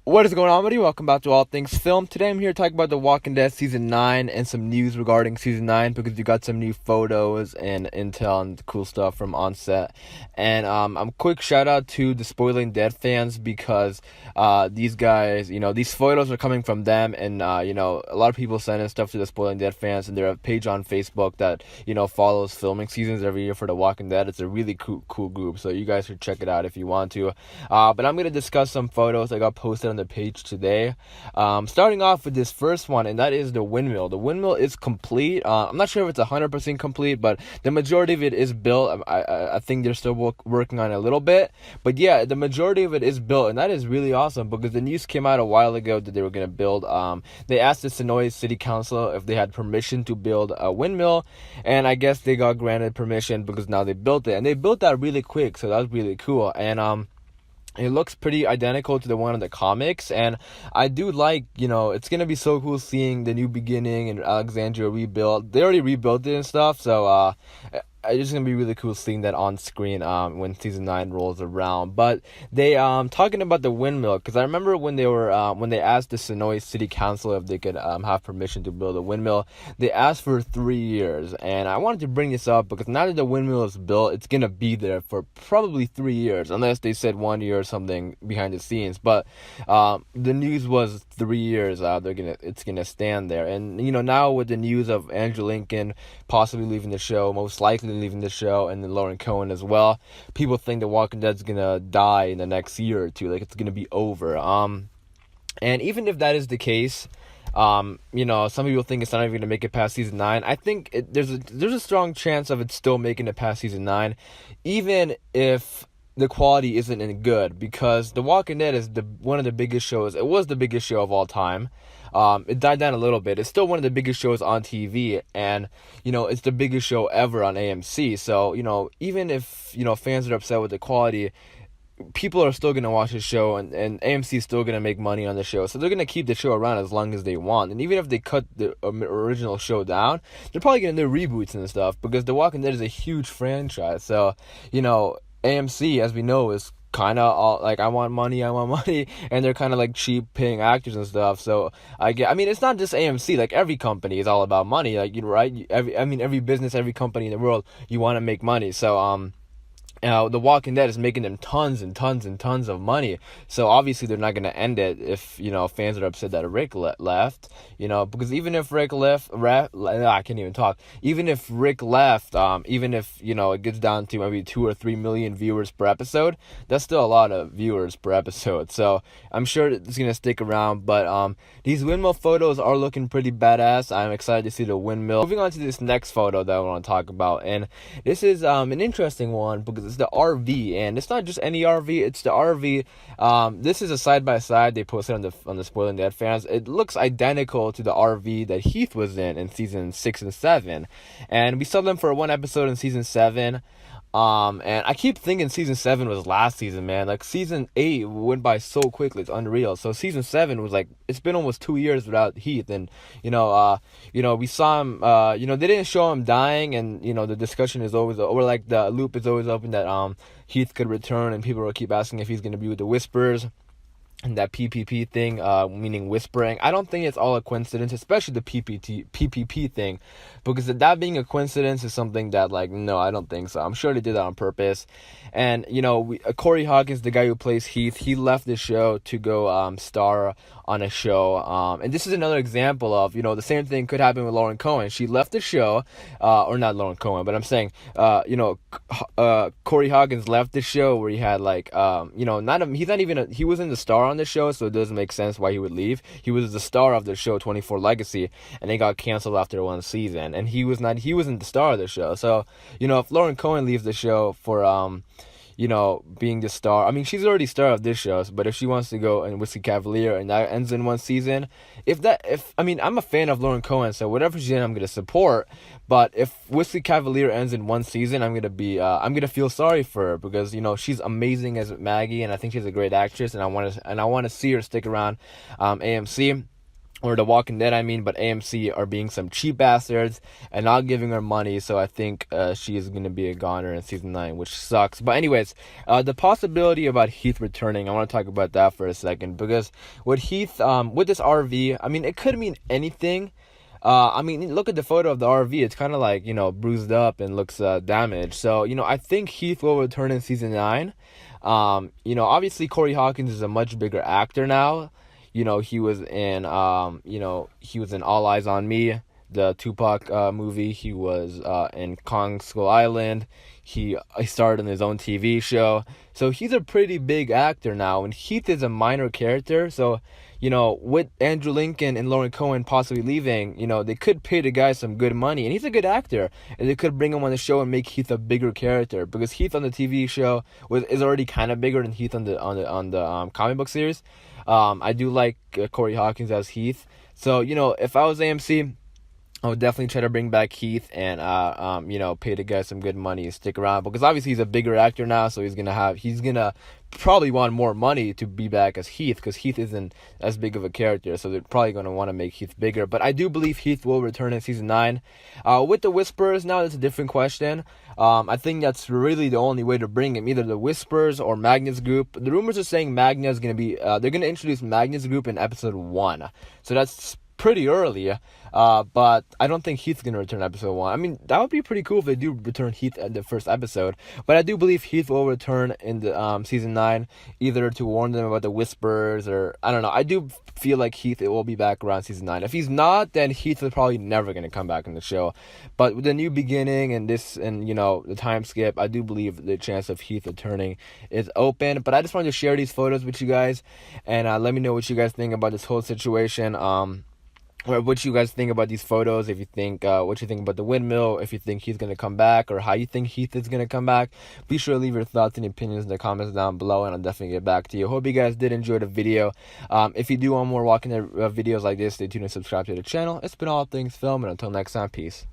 What is going on, buddy? Welcome back to All Things Film. Today I'm here to talk about The Walking Dead Season 9 and some news regarding Season 9 because you got some new photos and intel and cool stuff from on set. And I'm quick shout out to the Spoiling Dead fans because these guys, these photos are coming from them, and a lot of people sending stuff to the Spoiling Dead fans, and there's a page on Facebook that, follows filming seasons every year for The Walking Dead. It's a really cool group, so you guys should check it out if you want to. But I'm going to discuss some photos that got posted on the page today. Starting off with this first one, and that is the windmill. The windmill is complete. I'm not sure if it's 100% complete, but the majority of it is built. I think they're still working on it a little bit, but yeah, the majority of it is built, and that is really awesome because the news came out a while ago that they were going to build. They asked the Sonoy City Council if they had permission to build a windmill, and I guess they got granted permission because now they built it, and they built that really quick, so that was really cool. And it looks pretty identical to the one in the comics, and I do like, it's gonna be so cool seeing the new beginning and Alexandria rebuilt. They already rebuilt it and stuff, so it's just gonna be really cool seeing that on screen when season 9 rolls around. But they talking about the windmill, because I remember when they were when they asked the Sonoy City Council if they could have permission to build a windmill, they asked for 3 years, and I wanted to bring this up because now that the windmill is built, it's gonna be there for probably 3 years, unless they said 1 year or something behind the scenes. But the news was 3 years. It's gonna stand there, and now with the news of Andrew Lincoln possibly leaving the show, most likely leaving the show, and then Lauren Cohen as well, people think The Walking Dead's gonna die in the next year or two, like it's gonna be over. And even if that is the case, some people think it's not even gonna make it past season 9. I think there's a strong chance of it still making it past season 9, even if the quality isn't any good, because The Walking Dead is one of the biggest shows. It was the biggest show of all time. It died down a little bit. It's still one of the biggest shows on TV, and it's the biggest show ever on AMC. So even if fans are upset with the quality, people are still gonna watch the show, and AMC is still gonna make money on the show. So they're gonna keep the show around as long as they want. And even if they cut the original show down, they're probably gonna do reboots and stuff because The Walking Dead is a huge franchise. So AMC, as we know, is kind of all like, I want money, and they're kind of like cheap paying actors and stuff. So it's not just AMC. Like, every company is all about money. Like, right? Every business, every company in the world, you want to make money. So The Walking Dead is making them tons and tons and tons of money. So obviously they're not going to end it if, fans are upset that Rick left, because even if Rick I can't even talk. Even if Rick left, even if, it gets down to maybe 2 or 3 million viewers per episode, that's still a lot of viewers per episode. So I'm sure it's going to stick around, but these windmill photos are looking pretty badass. I'm excited to see the windmill. Moving on to this next photo that I want to talk about, and this is an interesting one because it's the RV, and it's not just any RV, it's the RV. This is a side-by-side they posted on the Spoiling Dead fans. It looks identical to the RV that Heath was in season 6 and 7, and we saw them for one episode in season 7. And I keep thinking season 7 was last season, man. Like, season 8 went by so quickly, it's unreal. So season 7 was like, it's been almost 2 years without Heath, and we saw him. They didn't show him dying, and the discussion is always, or like the loop is always open that Heath could return, and people will keep asking if he's gonna be with the Whispers. And that PPP thing, meaning whispering, I don't think it's all a coincidence, especially the PPP thing, because that being a coincidence is something that, like, no, I don't think so. I'm sure they did that on purpose. And Corey Hawkins, the guy who plays Heath, he left the show to go star on a show, and this is another example of the same thing could happen with Lauren Cohen. She left the show, or not Lauren Cohen, but I'm saying Corey Hawkins left the show where he had he wasn't the star on the show, so it doesn't make sense why he would leave. He was the star of the show 24 Legacy, and it got canceled after one season, and he wasn't the star of the show. So if Lauren Cohen leaves the show for being the star. I mean, she's already star of this show, but if she wants to go in Whiskey Cavalier and that ends in one season, I'm a fan of Lauren Cohen, so whatever she's in, I'm gonna support. But if Whiskey Cavalier ends in one season, I'm gonna feel sorry for her because she's amazing as Maggie, and I think she's a great actress, and I want to see her stick around AMC. or The Walking Dead, I mean, but AMC are being some cheap bastards and not giving her money, so I think she is going to be a goner in season 9, which sucks. But anyways, the possibility about Heath returning, I want to talk about that for a second, because with Heath, with this RV, I mean, it could mean anything. I mean, look at the photo of the RV. It's kind of like, bruised up and looks damaged. So, I think Heath will return in season 9. Obviously Corey Hawkins is a much bigger actor now. He was in he was in All Eyes on Me, the Tupac movie. He was in Kong Skull Island. He starred in his own TV show. So he's a pretty big actor now, and Heath is a minor character. So, with Andrew Lincoln and Lauren Cohen possibly leaving, they could pay the guy some good money, and he's a good actor, and they could bring him on the show and make Heath a bigger character, because Heath on the TV show is already kind of bigger than Heath on the comic book series. I do like Corey Hawkins as Heath. So, if I was AMC, I would definitely try to bring back Heath and pay the guy some good money and stick around, because obviously he's a bigger actor now, so he's gonna probably want more money to be back as Heath, because Heath isn't as big of a character, so they're probably gonna want to make Heath bigger. But I do believe Heath will return in season 9. With the Whisperers now, that's a different question. I think that's really the only way to bring him, either the Whisperers or Magnus Group. The rumors are saying Magna is gonna be they're gonna introduce Magnus Group in episode 1, so that's pretty early, but I don't think Heath's gonna return episode 1. I mean, that would be pretty cool if they do return Heath at the first episode, but I do believe Heath will return in the season 9, either to warn them about the Whispers, or I don't know. I do feel like Heath will be back around season 9. If he's not, then Heath is probably never gonna come back in the show. But with the new beginning and this, and the time skip, I do believe the chance of Heath returning is open. But I just wanted to share these photos with you guys, and let me know what you guys think about this whole situation. Or what you guys think about these photos, if you think, what you think about the windmill, if you think he's going to come back, or how you think Heath is going to come back. Be sure to leave your thoughts and opinions in the comments down below, and I'll definitely get back to you. Hope you guys did enjoy the video. If you do want more Walking Dead videos like this, stay tuned and subscribe to the channel. It's been All Things Film, and until next time, peace.